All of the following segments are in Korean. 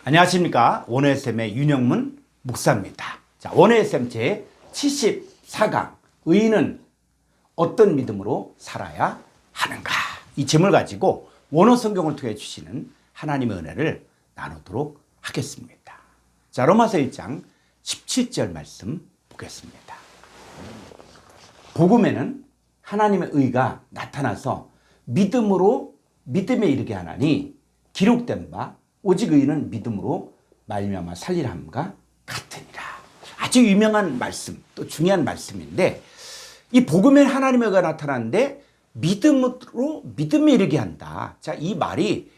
안녕하십니까. 원어SM의 윤영문 목사입니다. 자, 원어SM 제 74강 의인은 어떤 믿음으로 살아야 하는가, 이 제목을 가지고 원어 성경을 통해 주시는 하나님의 은혜를 나누도록 하겠습니다. 자, 로마서 1장 17절 말씀 보겠습니다. 복음에는 하나님의 의가 나타나서 믿음에 이르게 하나니 기록된 바 오직 의인은 믿음으로 말미암아 살리라 함과 같으니라. 아주 유명한 말씀, 또 중요한 말씀인데, 이 복음에 하나님의 의가 나타나는데 믿음에 이르게 한다. 자, 이 말이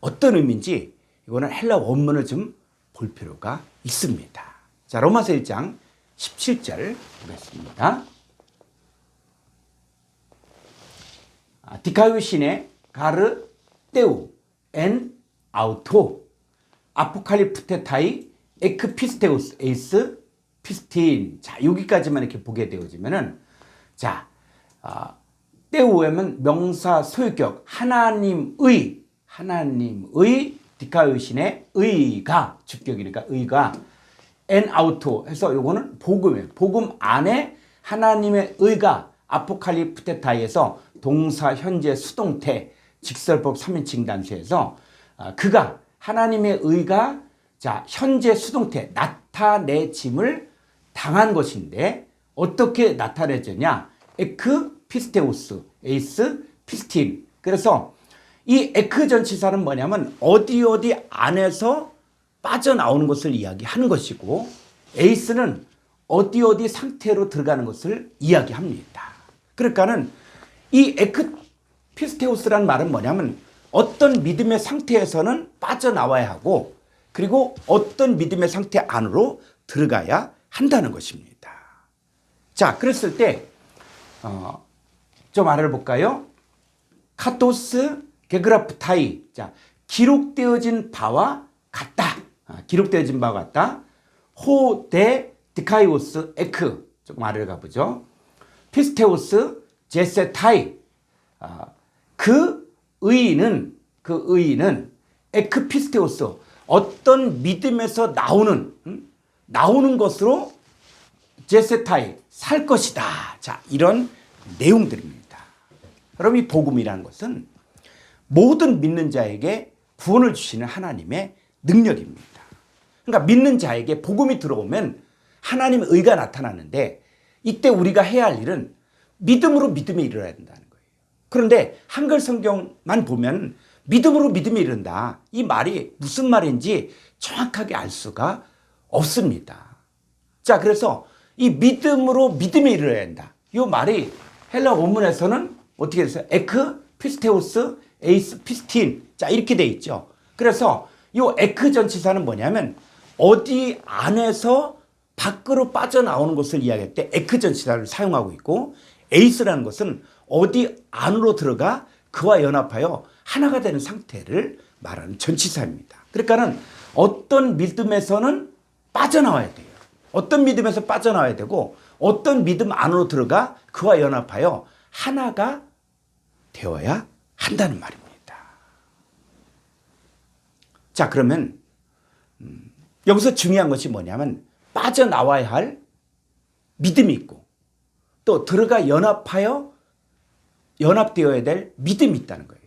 어떤 의미인지 이거는 헬라 원문을 좀 볼 필요가 있습니다. 자, 로마서 1장 17절 보겠습니다. 디카이오신의 가르 떼우 엔 아우토 아포칼리프테타이 에크피스테우스 에이스 피스틴. 자, 여기까지만 이렇게 보게 되어지면은, 자, 떼우에는 명사 소유격 하나님의 디카이오신의 의가 주격이니까 의가 엔 아우토 해서 요거는 복음이에요. 복음 안에 하나님의 의가 아포칼리프테타이에서 동사 현재 수동태 직설법 3인칭 단수에서 그가 하나님의 의가 자 현재 수동태 나타내짐을 당한 것인데, 어떻게 나타내졌냐? 에크 피스테우스 에이스 피스틴. 그래서 이 에크 전치사는 뭐냐면 어디 안에서 빠져나오는 것을 이야기하는 것이고, 에이스는 어디 상태로 들어가는 것을 이야기합니다. 그러니까는 이 에크 피스테우스라는 말은 뭐냐면 어떤 믿음의 상태에서는 빠져나와야 하고, 그리고 어떤 믿음의 상태 안으로 들어가야 한다는 것입니다. 자, 그랬을 때 좀 알아볼까요? 카토스 게그라프타이. 자, 기록되어진 바와 같다. 기록되어진 바와 같다. 호데 디카이오스 에크. 조금 아래를 가보죠. 피스테우스 제세타이. 그 의인은 에크피스테우스 어떤 믿음에서 나오는 것으로 제세타이 살 것이다. 자, 이런 내용들입니다. 여러분, 이 복음이라는 것은 모든 믿는 자에게 구원을 주시는 하나님의 능력입니다. 그러니까 믿는 자에게 복음이 들어오면 하나님의 의가 나타나는데, 이때 우리가 해야 할 일은 믿음에 이르러야 된다는 거예요. 그런데 한글 성경만 보면 믿음에 이른다, 이 말이 무슨 말인지 정확하게 알 수가 없습니다. 자, 그래서 이 믿음에 이르러야 된다, 이 말이 헬라 원문에서는 어떻게 됐어요? 에크 피스테우스 에이스 피스틴. 자, 이렇게 돼 있죠. 그래서 이 에크 전치사는 뭐냐면 어디 안에서 밖으로 빠져나오는 것을 이야기할 때 에크 전치사를 사용하고 있고, 에이스라는 것은 어디 안으로 들어가 그와 연합하여 하나가 되는 상태를 말하는 전치사입니다. 그러니까는 어떤 믿음에서는 빠져나와야 돼요. 어떤 믿음에서 빠져나와야 되고, 어떤 믿음 안으로 들어가 그와 연합하여 하나가 되어야 한다는 말입니다. 자, 그러면 여기서 중요한 것이 뭐냐면 빠져나와야 할 믿음이 있고, 또 들어가 연합되어야 될 믿음이 있다는 거예요.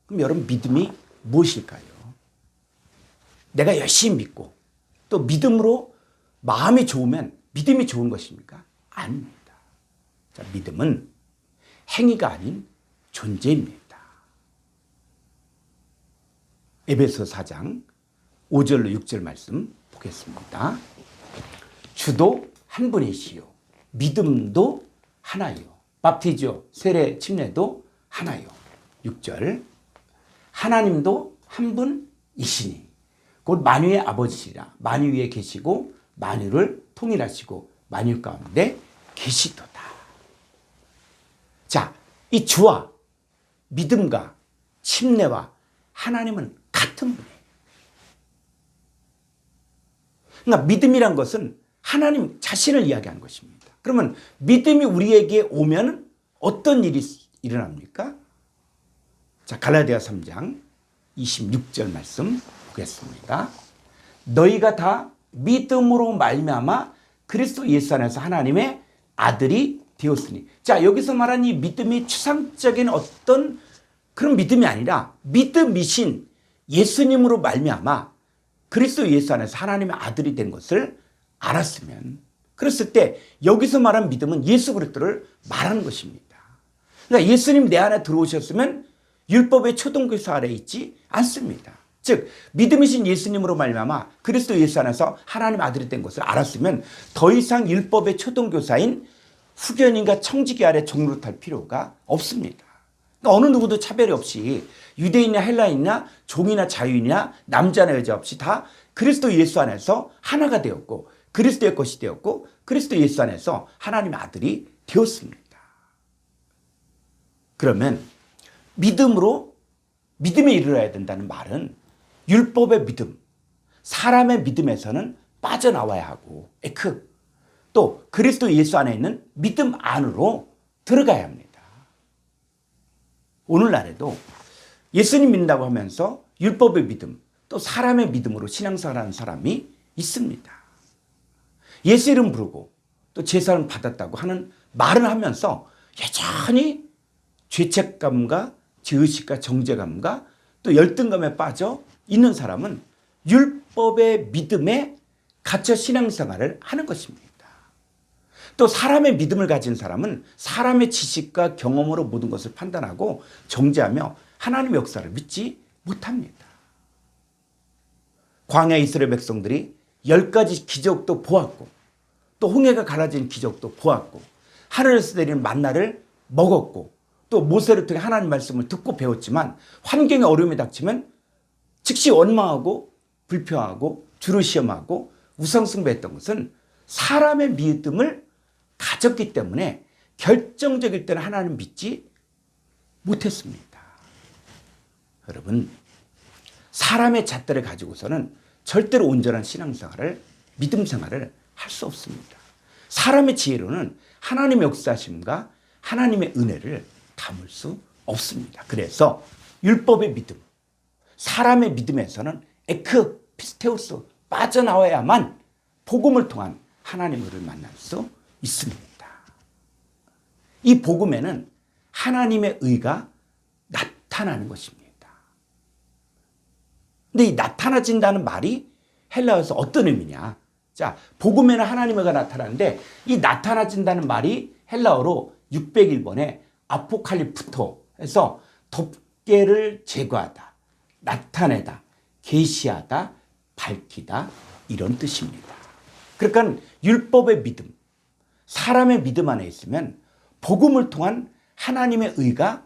그럼 여러분, 믿음이 무엇일까요? 내가 열심히 믿고 또 믿음으로 마음이 좋으면 믿음이 좋은 것입니까? 아닙니다. 자, 믿음은 행위가 아닌 존재입니다. 에베소 4장 5절로 6절 말씀 보겠습니다. 주도 한 분이시요 믿음도 하나요 밥티죠 세례 침례도 하나요. 6절 하나님도 한 분이시니 곧 만유의 아버지시라. 만유 위에 계시고 만유를 통일하시고 만유 가운데 계시도다. 자, 이 주와 믿음과 침례와 하나님은 같은 분이에요. 그러니까 믿음이란 것은 하나님 자신을 이야기하는 것입니다. 그러면 믿음이 우리에게 오면 어떤 일이 일어납니까? 자, 갈라디아 3장 26절 말씀 보겠습니다. 너희가 다 믿음으로 말미암아 그리스도 예수 안에서 하나님의 아들이 되었으니. 자, 여기서 말한 이 믿음이 추상적인 어떤 그런 믿음이 아니라 믿음이신 예수님으로 말미암아 그리스도 예수 안에서 하나님의 아들이 된 것을 알았으면, 그랬을 때 여기서 말한 믿음은 예수 그리스도를 말하는 것입니다. 그러니까 예수님 내 안에 들어오셨으면 율법의 초등교사 아래에 있지 않습니다. 즉 믿음이신 예수님으로 말미암아 그리스도 예수 안에서 하나님 아들이 된 것을 알았으면 더 이상 율법의 초등교사인 후견인과 청지기 아래 종노릇할 필요가 없습니다. 그러니까 어느 누구도 차별이 없이 유대인이나 헬라인이나 종이나 자유인이나 남자나 여자 없이 다 그리스도 예수 안에서 하나가 되었고 그리스도의 것이 되었고 그리스도 예수 안에서 하나님의 아들이 되었습니다. 그러면 믿음에 이르러야 된다는 말은 율법의 믿음, 사람의 믿음에서는 빠져나와야 하고 또 그리스도 예수 안에 있는 믿음 안으로 들어가야 합니다. 오늘날에도 예수님 믿는다고 하면서 율법의 믿음, 또 사람의 믿음으로 신앙생활하는 사람이 있습니다. 예수 이름 부르고 또 제사를 받았다고 하는 말을 하면서 여전히 죄책감과 죄의식과 정죄감과 또 열등감에 빠져 있는 사람은 율법의 믿음에 갇혀 신앙생활을 하는 것입니다. 또 사람의 믿음을 가진 사람은 사람의 지식과 경험으로 모든 것을 판단하고 정죄하며 하나님의 역사를 믿지 못합니다. 광야 이스라엘 백성들이 10가지 기적도 보았고 또 홍해가 갈라진 기적도 보았고 하늘에서 내리는 만나를 먹었고 또 모세를 통해 하나님 말씀을 듣고 배웠지만 환경에 어려움이 닥치면 즉시 원망하고 불평하고 주를 시험하고 우상숭배했던 것은 사람의 믿음을 가졌기 때문에 결정적일 때는 하나님 믿지 못했습니다. 여러분, 사람의 잣대를 가지고서는 절대로 온전한 신앙생활을, 믿음생활을 할 수 없습니다. 사람의 지혜로는 하나님의 역사심과 하나님의 은혜를 담을 수 없습니다. 그래서 율법의 믿음, 사람의 믿음에서는 피스테우스 빠져나와야만 복음을 통한 하나님을 만날 수 있습니다. 이 복음에는 하나님의 의가 나타나는 것입니다. 근데 이 나타나진다는 말이 헬라어에서 어떤 의미냐? 자, 복음에는 하나님의 의가 나타나는데 이 나타나진다는 말이 헬라어로 601번에 아포칼리프토 해서 덮개를 제거하다, 나타내다, 계시하다, 밝히다 이런 뜻입니다. 그러니까 율법의 믿음, 사람의 믿음 안에 있으면 복음을 통한 하나님의 의가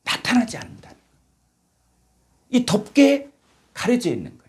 나타나지 않는다. 이 덮개에 가려져 있는 거예요.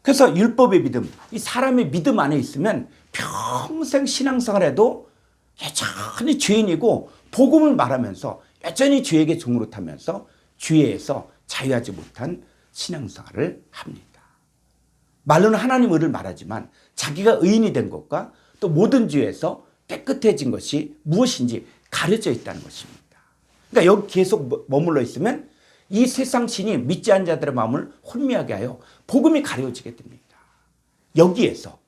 그래서 율법의 믿음, 이 사람의 믿음 안에 있으면 평생 신앙생활에도 여전히 죄인이고 복음을 말하면서 여전히 죄에게 종노릇하면서 죄에서 자유하지 못한 신앙생활을 합니다. 말로는 하나님 의를 말하지만 자기가 의인이 된 것과 또 모든 죄에서 깨끗해진 것이 무엇인지 가려져 있다는 것입니다. 그러니까 여기 계속 머물러 있으면 이 세상 신이 믿지 않은 자들의 마음을 혼미하게 하여 복음이 가려지게 됩니다. 여기에서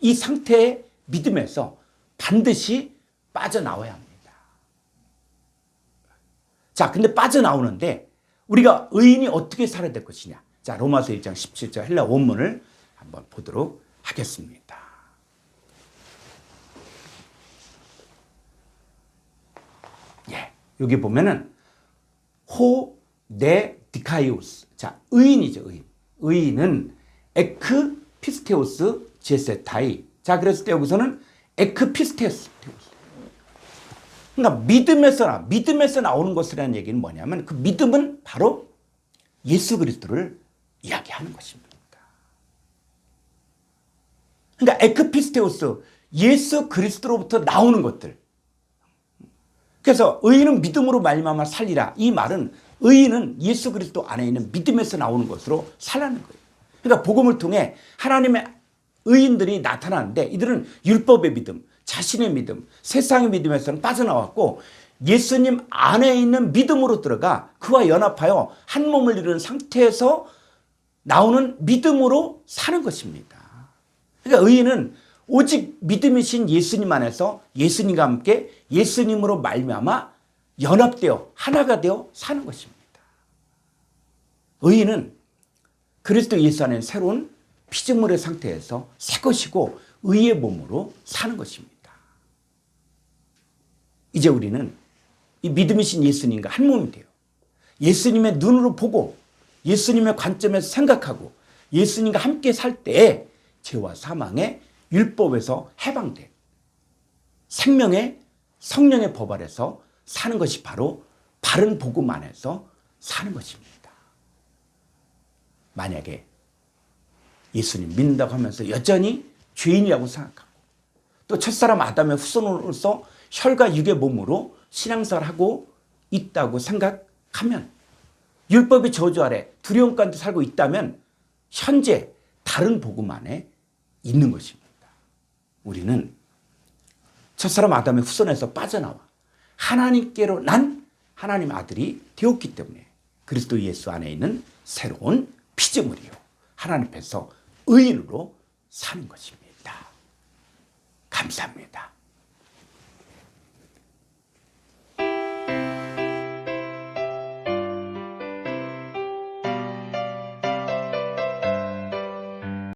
이 상태의 믿음에서 반드시 빠져나와야 합니다. 자, 근데 빠져나오는데 우리가 의인이 어떻게 살아야 될 것이냐? 자, 로마서 1장 17절 헬라 원문을 한번 보도록 하겠습니다. 예, 여기 보면은 호네디카이오스. 자, 의인이죠, 의인. 의인은 에크피스테오스 제세타이. 자, 그랬을 때 여기서는 에크피스테오스. 그러니까 믿음에서 나오는 것이라는 얘기는 뭐냐면 그 믿음은 바로 예수 그리스도를 이야기하는 것입니다. 그러니까 에크피스테오스, 예수 그리스도로부터 나오는 것들. 그래서 의인은 믿음으로 말미암아 살리라. 이 말은 의인은 예수 그리스도 안에 있는 믿음에서 나오는 것으로 살라는 거예요. 그러니까 복음을 통해 하나님의 의인들이 나타나는데 이들은 율법의 믿음, 자신의 믿음, 세상의 믿음에서는 빠져나왔고 예수님 안에 있는 믿음으로 들어가 그와 연합하여 한 몸을 이루는 상태에서 나오는 믿음으로 사는 것입니다. 그러니까 의인은 오직 믿음이신 예수님 안에서 예수님과 함께 예수님으로 말미암아 연합되어 하나가 되어 사는 것입니다. 의인은 그리스도 예수 안에 새로운 피조물의 상태에서 새 것이고 의의 몸으로 사는 것입니다. 이제 우리는 이 믿음이신 예수님과 한 몸이 돼요. 예수님의 눈으로 보고 예수님의 관점에서 생각하고 예수님과 함께 살 때에 죄와 사망의 율법에서 해방된 생명의 성령의 법 아래서 사는 것이 바로 바른 복음 안에서 사는 것입니다. 만약에 예수님 믿는다고 하면서 여전히 죄인이라고 생각하고 또 첫사람 아담의 후손으로서 혈과 육의 몸으로 신앙생활을 하고 있다고 생각하면 율법의 저주 아래 두려움 가운데 살고 있다면 현재 다른 복음 안에 있는 것입니다. 우리는 첫사람 아담의 후손에서 빠져나와 하나님께로 난 하나님 아들이 되었기 때문에 그리스도 예수 안에 있는 새로운 피조물이요 하나님 앞에서 의인으로 사는 것입니다. 감사합니다.